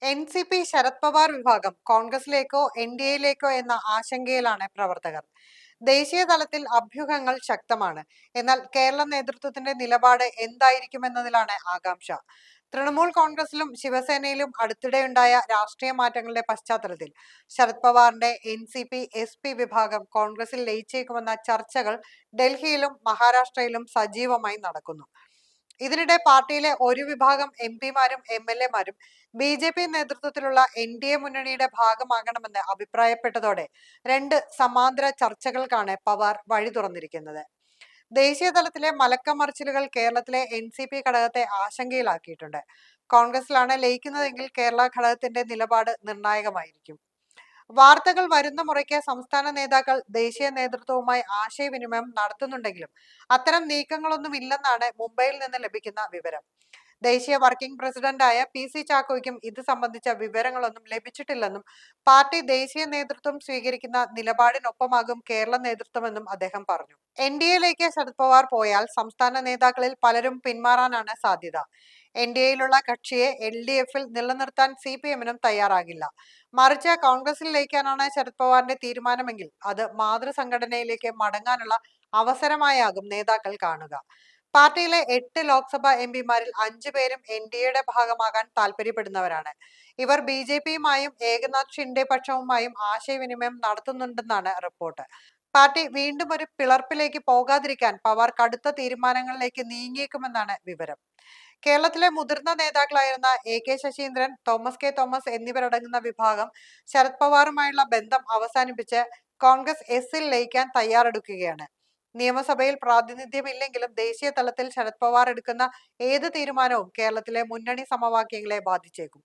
എൻ.സി.പി ശരത് പവാർ വിഭാഗം കോൺഗ്രസിലേക്കോ എൻ.ഡി.എയിലേക്കോ എന്ന ആശങ്കയിലാണ് പ്രവർത്തകർ. ദേശീയ തലത്തിൽ അഭ്യൂഹങ്ങൾ ശക്തമാണ്. എന്നാൽ കേരള നേതൃത്വത്തിന്റെ നിലപാട് എന്തായിരിക്കുമെന്നതിലാണ് ആകാംക്ഷ. തൃണമൂൽ കോൺഗ്രസിലും ശിവസേനയിലും അടുത്തിടെയുണ്ടായ രാഷ്ട്രീയ മാറ്റങ്ങളുടെ പശ്ചാത്തലത്തിൽ ശരത് പവാറിന്റെ എൻ.സി.പി എസ്.പി വിഭാഗം കോൺഗ്രസിൽ ലയിച്ചേക്കുമെന്ന ചർച്ചകൾ ഡൽഹിയിലും മഹാരാഷ്ട്രയിലും സജീവമായി നടക്കുന്നു. ഇതിനിടെ പാർട്ടിയിലെ ഒരു വിഭാഗം എം.പിമാരും എം.എൽ.എമാരും ബി.ജെ.പി നേതൃത്വത്തിലുള്ള എൻ.ഡി.എ മുന്നണിയുടെ ഭാഗമാകണമെന്ന് അഭിപ്രായപ്പെട്ടതോടെ രണ്ട് സമാന്തര ചർച്ചകൾക്കാണ് പവാർ വഴി തുറന്നിരിക്കുന്നത്. ദേശീയ തലത്തിലെ മലക്കമറിച്ചിലുകൾ കേരളത്തിലെ എൻ.സി.പി ഘടകത്തെ ആശങ്കയിലാക്കിയിട്ടുണ്ട്. കോൺഗ്രസിലാണ് ലയിക്കുന്നതെങ്കിൽ കേരള ഘടകത്തിന്റെ നിലപാട് നിർണായകമായിരിക്കും. വാർത്തകൾ വരുന്ന മുറയ്ക്ക് സംസ്ഥാന നേതാക്കൾ ദേശീയ നേതൃത്വവുമായി ആശയവിനിമയം നടത്തുന്നുണ്ടെങ്കിലും അത്തരം നീക്കങ്ങളൊന്നുമില്ലെന്നാണ് മുംബൈയിൽ നിന്ന് ലഭിക്കുന്ന വിവരം. ദേശീയ വർക്കിംഗ് പ്രസിഡന്റായ പി.സി. ചാക്കോയ്ക്കും ഇത് സംബന്ധിച്ച വിവരങ്ങളൊന്നും ലഭിച്ചിട്ടില്ലെന്നും പാർട്ടി ദേശീയ നേതൃത്വം സ്വീകരിക്കുന്ന നിലപാടിനൊപ്പമാകും കേരള നേതൃത്വമെന്നും അദ്ദേഹം പറഞ്ഞു. എൻ.ഡി.എയിലേക്ക് ശരത് പവാർ പോയാൽ സംസ്ഥാന നേതാക്കളിൽ പലരും പിന്മാറാനാണ് സാധ്യത. എൻ.ഡി.എയിലുള്ള കക്ഷിയെ എൽ.ഡി.എഫിൽ നിലനിർത്താൻ സി.പി.എമ്മിനും തയ്യാറാകില്ല. മറിച്ച് കോൺഗ്രസിൽ ലയിക്കാനാണ് ശരത് പവാറിന്റെ തീരുമാനമെങ്കിൽ അത് മാതൃസംഘടനയിലേക്ക് മടങ്ങാനുള്ള അവസരമായാകും നേതാക്കൾ കാണുക. പാർട്ടിയിലെ 8 ലോക്സഭാ എം.പിമാരിൽ 5 പേരും എൻ.ഡി.എയുടെ ഭാഗമാകാൻ താൽപര്യപ്പെടുന്നവരാണ്. ഇവർ ബി.ജെ.പിയുമായും ഏകനാഥ് ഷിൻഡെ പക്ഷവുമായും ആശയവിനിമയം നടത്തുന്നുണ്ടെന്നാണ് റിപ്പോർട്ട്. പാർട്ടി വീണ്ടും ഒരു പിളർപ്പിലേക്ക് പോകാതിരിക്കാൻ പവാർ കടുത്ത തീരുമാനങ്ങളിലേക്ക് നീങ്ങിയേക്കുമെന്നാണ് വിവരം. കേരളത്തിലെ മുതിർന്ന നേതാക്കളായിരുന്ന എ.കെ. ശശീന്ദ്രൻ, തോമസ് കെ തോമസ് എന്നിവരടങ്ങുന്ന വിഭാഗം ശരത് പവാറുമായുള്ള ബന്ധം അവസാനിപ്പിച്ച് കോൺഗ്രസ് എസിൽ ലയിക്കാൻ തയ്യാറെടുക്കുകയാണ്. നിയമസഭയിൽ പ്രാതിനിധ്യമില്ലെങ്കിലും ദേശീയ തലത്തിൽ ശരത് പവാർ എടുക്കുന്ന ഏത് തീരുമാനവും കേരളത്തിലെ മുന്നണി സമവാക്യങ്ങളെ ബാധിച്ചേക്കും.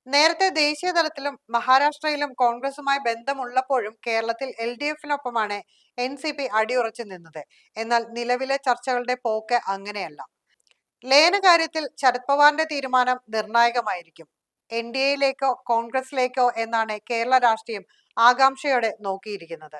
നേരത്തെ ദേശീയ തലത്തിലും മഹാരാഷ്ട്രയിലും കോൺഗ്രസുമായി ബന്ധമുള്ളപ്പോഴും കേരളത്തിൽ എൽ.ഡി.എഫിനൊപ്പമാണ് എൻ.സി.പി അടിയുറച്ചു നിന്നത്. എന്നാൽ നിലവിലെ ചർച്ചകളുടെ പോക്ക് അങ്ങനെയല്ല. ലയന കാര്യത്തിൽ ശരത് പവാറിന്റെ തീരുമാനം നിർണായകമായിരിക്കും. എൻ.ഡി.എയിലേക്കോ കോൺഗ്രസിലേക്കോ എന്നാണ് കേരള രാഷ്ട്രീയം ആകാംക്ഷയോടെ നോക്കിയിരിക്കുന്നത്.